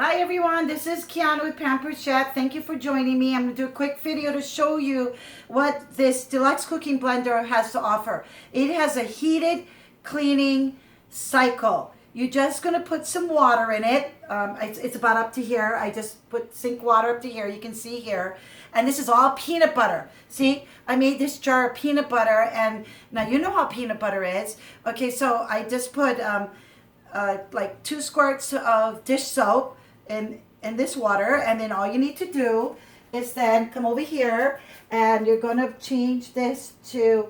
Hi everyone, this is Keanu with Pampered. Thank you for joining me. I'm going to do a quick video to show you what this deluxe cooking blender has to offer. It has a heated cleaning cycle. You're just going to put some water in it. It's about up to here. I just put sink water up to here. You can see here. And this is all peanut butter. See, I made this jar of peanut butter, and now you know how peanut butter is. Okay, so I just put like 2 squirts of dish soap in this water, and then all you need to do is then come over here and you're going to change this to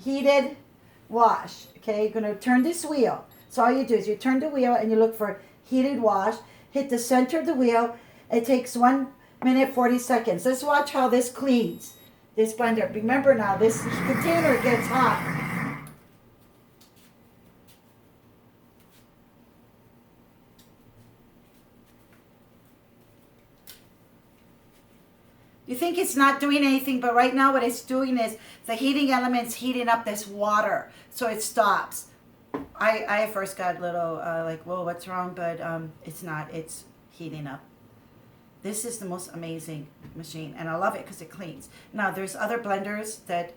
heated wash. Okay, you're going to turn this wheel. So all you do is you turn the wheel and you look for heated wash, hit the center of the wheel. It takes 1 minute 40 seconds. Let's watch how this cleans this blender. Remember now, this container gets hot. You think it's not doing anything, but right now what it's doing is the heating element's heating up this water, so it stops. I first got a little like, whoa, what's wrong? But it's not. It's heating up. This is the most amazing machine, and I love it because it cleans. Now, there's other blenders that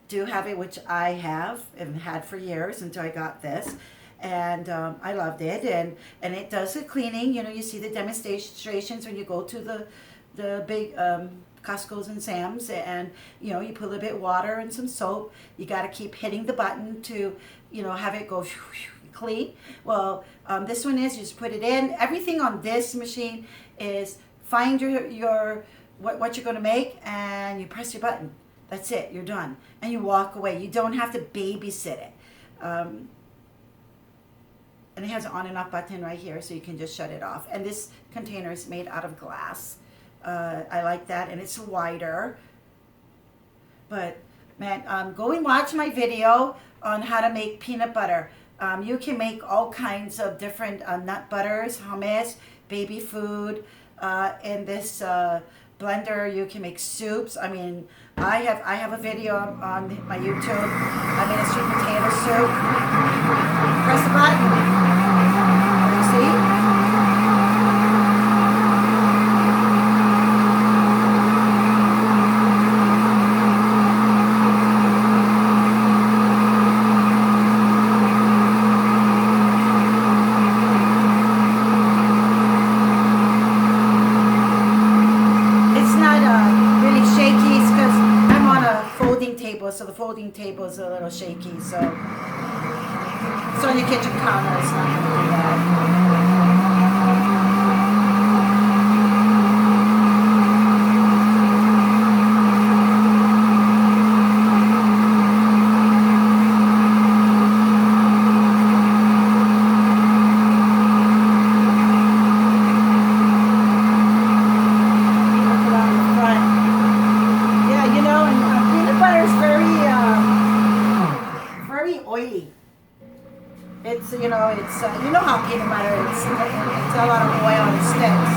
do have it, which I have and had for years until I got this. And I loved it, and it does the cleaning. You know, you see the demonstrations when you go to the big Costco's and Sam's, and you know, you put a little bit of water and some soap. You got to keep hitting the button to, you know, have it go clean. Well, this one is, you just put it in. Everything on this machine is find your what you're going to make, and you press your button. That's it. You're done, and you walk away. You don't have to babysit it. And it has an on and off button right here, so you can just shut it off. And this container is made out of glass. I like that, and it's wider. But man, go and watch my video on how to make peanut butter. You can make all kinds of different nut butters, hummus, baby food. In this blender, you can make soups. I mean, I have a video on my YouTube. I made a sweet potato soup. Press the button. You see? So the folding table is a little shaky, so it's on your kitchen counter. It's not going to do that. Oily. It's, you know, it's, you know how peanut butter is. It's a lot of oil and sticks.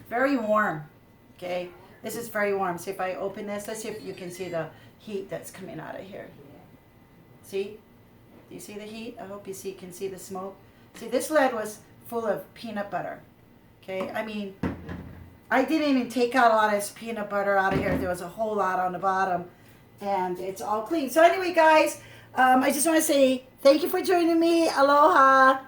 Very warm. Okay, this is very warm. See, if I open this, let's see if you can see the heat that's coming out of here. See? Do you see the heat? I hope you can see the smoke. See, this lid was full of peanut butter. Okay, I mean, I didn't even take out a lot of this peanut butter out of here. There was a whole lot on the bottom, and it's all clean. So anyway, guys, I just want to say thank you for joining me. Aloha.